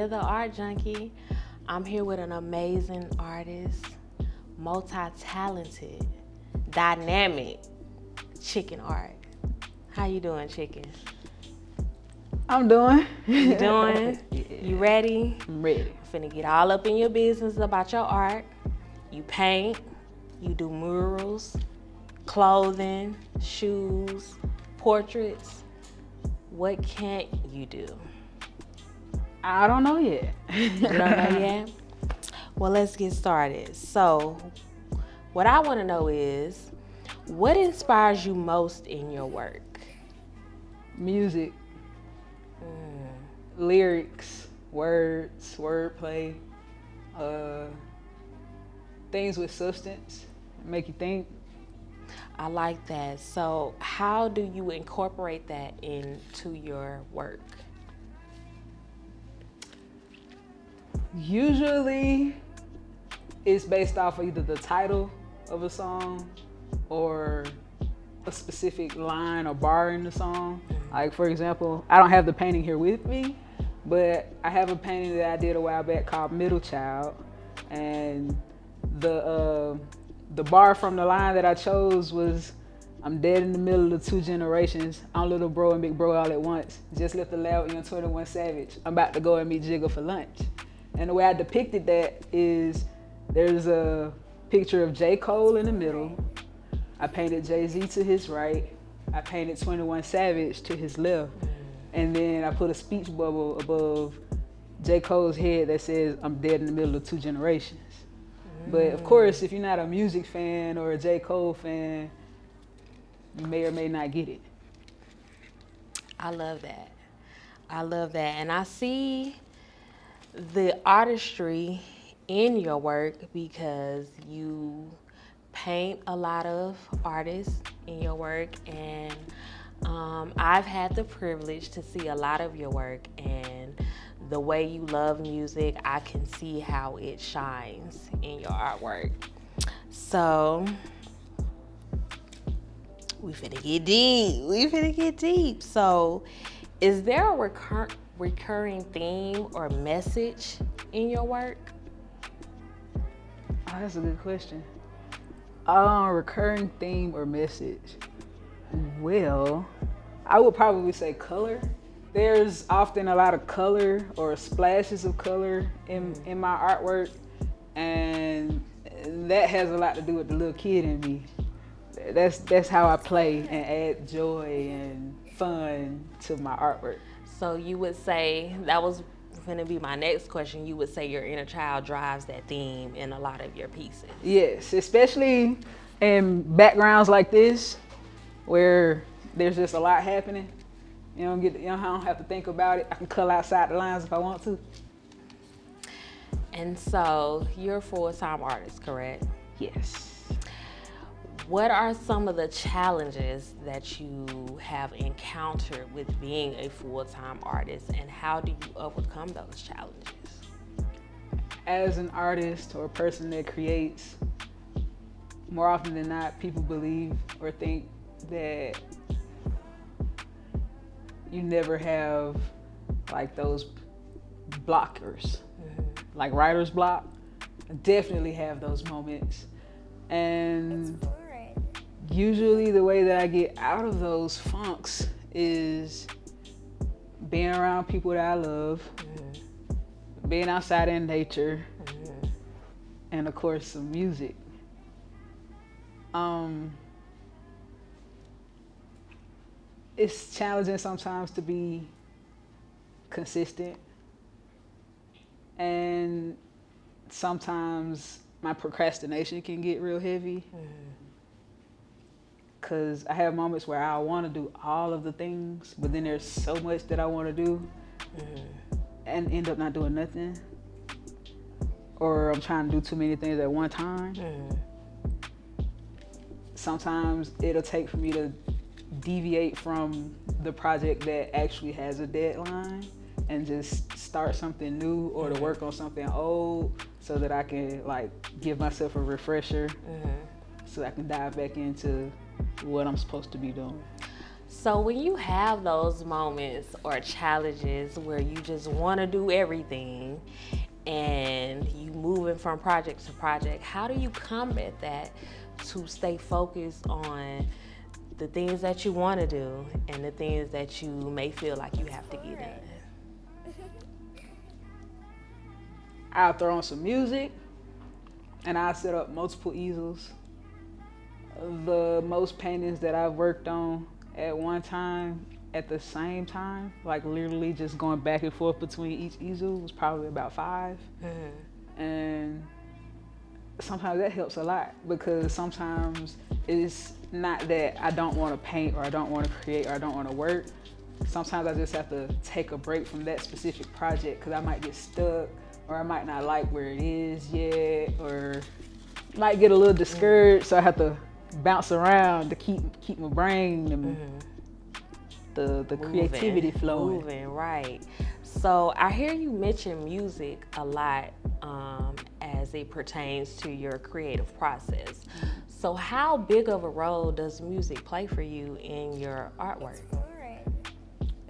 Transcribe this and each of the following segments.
Tia the Art Junkie. I'm here with an amazing artist, multi-talented, dynamic Chikin art. How you doing, Chikin? I'm doing. You doing? Yeah. You ready? I'm ready. I'm finna get all up in your business about your art. You paint, you do murals, clothing, shoes, portraits. What can't you do? I don't know yet. You don't know yet? Well, let's get started. So, what I want to know is, what inspires you most in your work? Music, lyrics, words, wordplay, things with substance, make you think. I like that. So, how do you incorporate that into your work? Usually, it's based off of either the title of a song or a specific line or bar in the song. Like, for example, I don't have the painting here with me, but I have a painting that I did a while back called Middle Child, and the bar from the line that I chose was, "I'm dead in the middle of two generations. I'm little bro and big bro all at once. Just left the lab on 21 Savage. I'm about to go and meet Jigga for lunch." And the way I depicted that is, there's a picture of J. Cole in the middle. I painted Jay-Z to his right. I painted 21 Savage to his left. And then I put a speech bubble above J. Cole's head that says, "I'm dead in the middle of two generations." But of course, if you're not a music fan or a J. Cole fan, you may or may not get it. I love that. I love that. And I see the artistry in your work because you paint a lot of artists in your work, and I've had the privilege to see a lot of your work, and the way you love music, I can see how it shines in your artwork. So we finna get deep. So is there a recurring theme or message in your work? Oh, that's a good question. Recurring theme or message? Well, I would probably say color. There's often a lot of color or splashes of color in my artwork, and that has a lot to do with the little kid in me. That's how I play and add joy and fun to my artwork. So you would say, that was gonna be my next question, you would say your inner child drives that theme in a lot of your pieces. Yes, especially in backgrounds like this where there's just a lot happening. I don't have to think about it. I can color outside the lines if I want to. And so you're a full-time artist, correct? Yes. What are some of the challenges that you have encountered with being a full-time artist, and how do you overcome those challenges? As an artist or a person that creates, more often than not, people believe or think that you never have like those blockers, like writer's block. I definitely have those moments. And usually the way that I get out of those funks is being around people that I love, being outside in nature, and of course some music. It's challenging sometimes to be consistent, and sometimes my procrastination can get real heavy because I have moments where I want to do all of the things, but then there's so much that I want to do and end up not doing nothing, or I'm trying to do too many things at one time. Sometimes it'll take for me to deviate from the project that actually has a deadline and just start something new, or to work on something old so that I can like give myself a refresher so I can dive back into what I'm supposed to be doing. So when you have those moments or challenges where you just want to do everything and you moving from project to project, how do you combat that to stay focused on the things that you want to do and the things that you may feel like you have to get done? I'll throw on some music and I'll set up multiple easels. The most paintings that I've worked on at one time, at the same time, like literally just going back and forth between each easel, was probably about 5. And sometimes that helps a lot because sometimes it's not that I don't want to paint or I don't want to create or I don't want to work. Sometimes I just have to take a break from that specific project because I might get stuck or I might not like where it is yet or might get a little discouraged, so I have to bounce around to keep my brain and the creativity flowing. Moving, right. So I hear you mention music a lot as it pertains to your creative process. So how big of a role does music play for you in your artwork?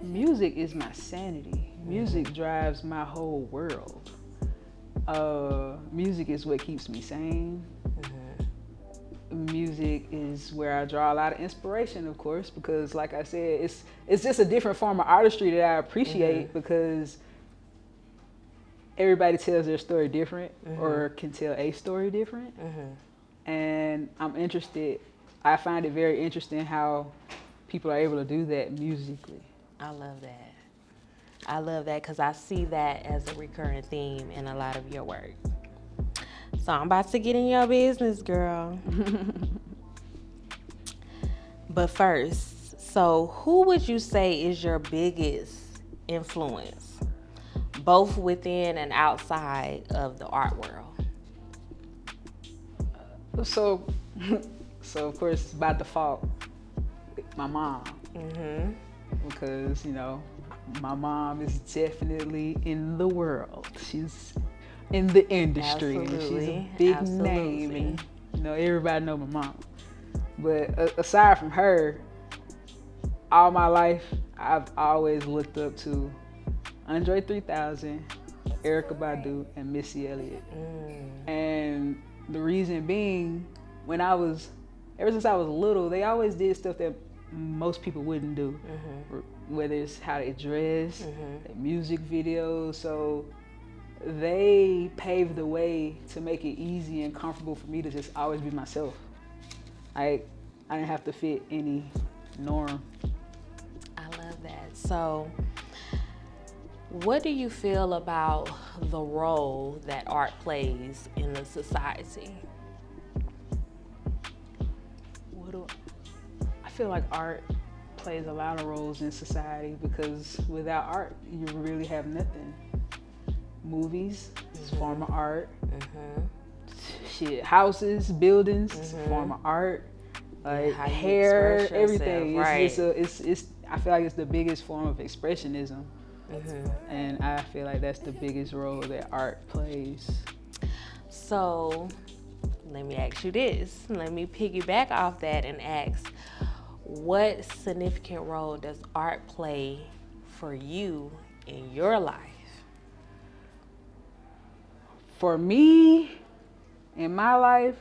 Music is my sanity. Music drives my whole world. Music is what keeps me sane. Music is where I draw a lot of inspiration, of course, because like I said, it's just a different form of artistry that I appreciate because everybody tells their story different or can tell a story different. And I find it very interesting how people are able to do that musically. I love that. I love that because I see that as a recurring theme in a lot of your work. So I'm about to get in your business, girl. But first, so who would you say is your biggest influence, both within and outside of the art world? So of course, by default, my mom. Because, my mom is definitely in the world. She's in the industry. Absolutely. She's a big name, and everybody know my mom. But aside from her, all my life I've always looked up to Andre 3000, Erykah Badu, and Missy Elliott. And the reason being, ever since I was little, they always did stuff that most people wouldn't do, whether it's how they dress, their music videos. So they paved the way to make it easy and comfortable for me to just always be myself. I didn't have to fit any norm. I love that. So what do you feel about the role that art plays in the society? I feel like art plays a lot of roles in society because without art, you really have nothing. Movies, it's a form of art. Shit, houses, buildings, it's a form of art. Like hair, everything. Right. It's I feel like it's the biggest form of expressionism. And I feel like that's the biggest role that art plays. So let me ask you this. Let me piggyback off that and ask, what significant role does art play for you in your life? For me, in my life,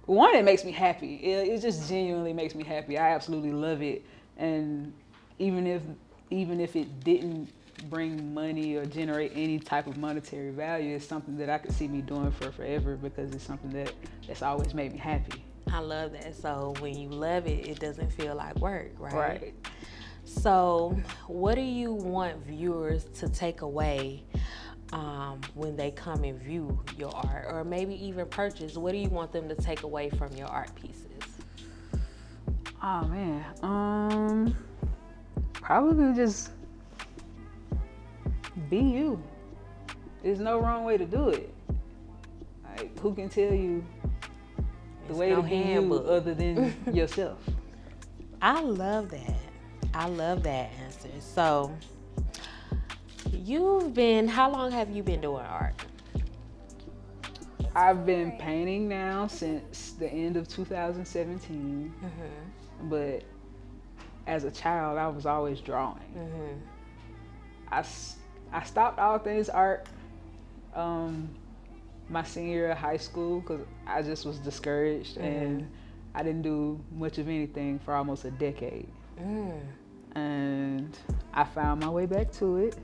one, it makes me happy. It just genuinely makes me happy. I absolutely love it. And even if it didn't bring money or generate any type of monetary value, it's something that I could see me doing for forever because it's something that's always made me happy. I love that. So when you love it, it doesn't feel like work, right? Right. So what do you want viewers to take away when they come and view your art, or maybe even purchase? What do you want them to take away from your art pieces? Oh man, probably just be you. There's no wrong way to do it. Like, who can tell you the way to be you other than yourself? I love that. I love that answer. So how long have you been doing art? I've been painting now since the end of 2017. But as a child, I was always drawing. Mhm. I stopped all things art my senior year of high school because I just was discouraged and I didn't do much of anything for almost a decade. And I found my way back to it.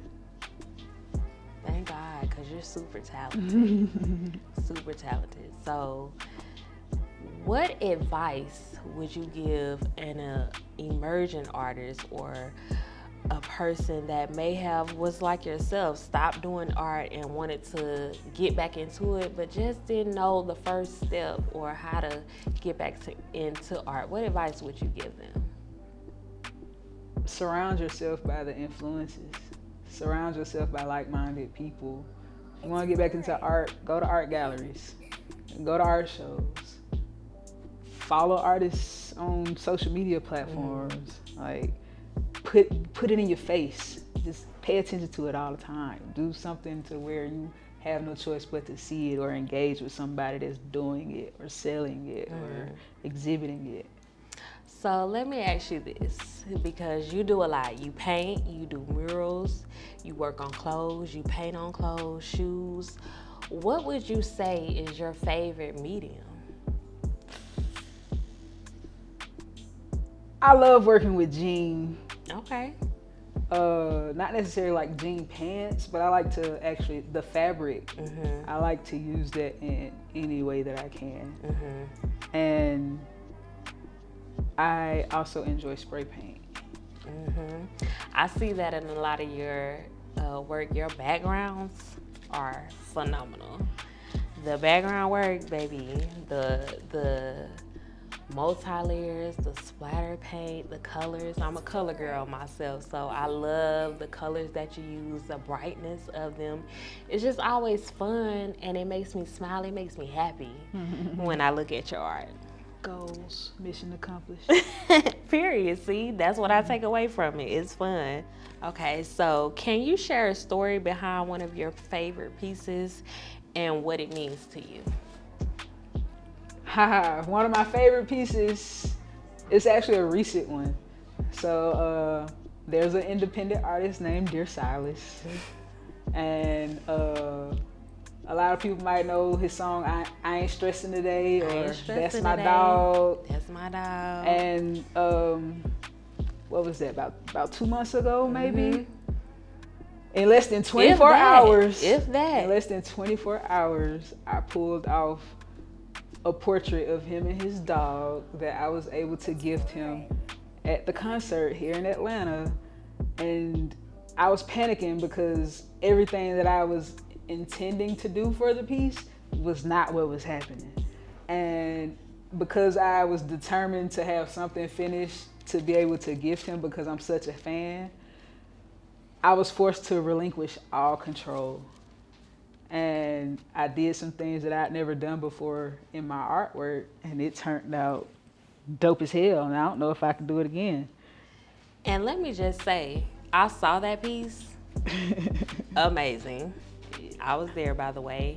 Thank God, because you're super talented. Super talented. So, what advice would you give an emerging artist or a person that may have was like yourself, stopped doing art and wanted to get back into it, but just didn't know the first step or how to get back into art? What advice would you give them? Surround yourself by the influences. Surround yourself by like-minded people. If you want to get back into art, go to art galleries, go to art shows, follow artists on social media platforms. Like, put it in your face. Just pay attention to it all the time. Do something to where you have no choice but to see it or engage with somebody that's doing it or selling it or exhibiting it. So let me ask you this, because you do a lot. You paint, you do murals, you work on clothes, you paint on clothes, shoes. What would you say is your favorite medium? I love working with jean. Okay. Not necessarily like jean pants, but I like to actually, the fabric, I like to use that in any way that I can. And I also enjoy spray paint. I see that in a lot of your work. Your backgrounds are phenomenal. The background work, baby, the multi-layers, the splatter paint, the colors. I'm a color girl myself, so I love the colors that you use, the brightness of them. It's just always fun, and it makes me smile. It makes me happy when I look at your art. Goals, mission accomplished. Period. See, that's what I take away from it. It's fun. Okay, so can you share a story behind one of your favorite pieces and what it means to you? One of my favorite pieces is actually a recent one. So there's an independent artist named Dear Silas, and a lot of people might know his song I Ain't Stressing Today, or That's My Dog. That's my dog. And what was that, about 2 months ago maybe? In less than 24 hours. If that. In less than 24 hours, I pulled off a portrait of him and his dog that I was able to gift him at the concert here in Atlanta. And I was panicking because everything that I was intending to do for the piece was not what was happening. And because I was determined to have something finished to be able to gift him because I'm such a fan, I was forced to relinquish all control. And I did some things that I'd never done before in my artwork, and it turned out dope as hell, and I don't know if I could do it again. And let me just say, I saw that piece. Amazing. I was there, by the way.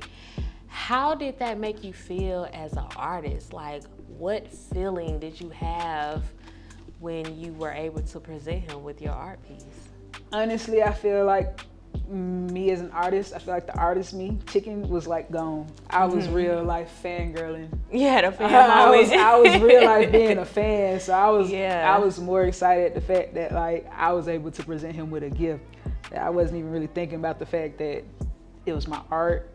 How did that make you feel as an artist? Like, what feeling did you have when you were able to present him with your art piece? Honestly, I feel like me as an artist, I feel like the artist me, Chikin, was like gone. I was real life fangirling. Yeah, the fan I was real life being a fan, so I Yeah. was more excited at the fact that like I was able to present him with a gift. That I wasn't even really thinking about the fact that it was my art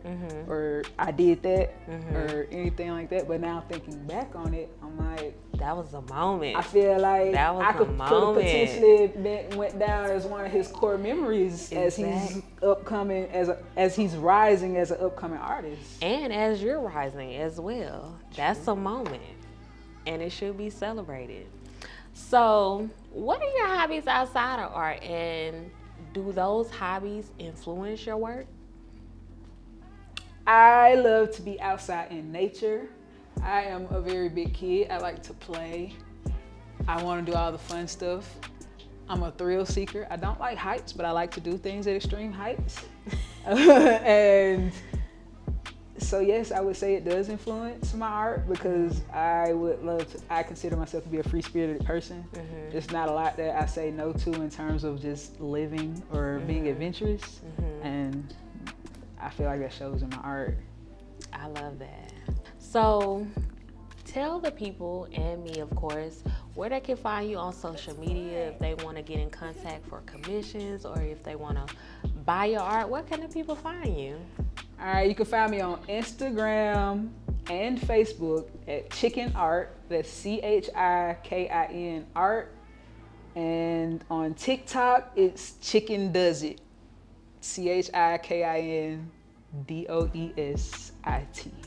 or I did that or anything like that. But now thinking back on it, I'm like, that was a moment. I feel like That was I a could moment. potentially went down as one of his core memories as he's upcoming, as he's rising as an upcoming artist. And as you're rising as well. That's a moment. And it should be celebrated. So, what are your hobbies outside of art? And do those hobbies influence your work? I love to be outside in nature. I am a very big kid. I like to play. I want to do all the fun stuff. I'm a thrill seeker. I don't like heights, but I like to do things at extreme heights. And So yes, I would say it does influence my art because I consider myself to be a free-spirited person. There's not a lot that I say no to in terms of just living or being adventurous, and I feel like that shows in my art. I love that. So tell the people, and me of course, where they can find you on social media if they want to get in contact for commissions or if they want to buy your art. Where can the people find you? All right, you can find me on Instagram and Facebook at Chikin Art. That's CHIKIN Art. And on TikTok, it's Chikin Does It. CHIKINDOESIT.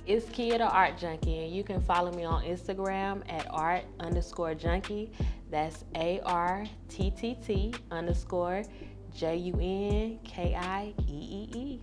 It's Kia the Art Junkie, and you can follow me on Instagram at art_junkie. That's ARTTT_JUNKIEEE.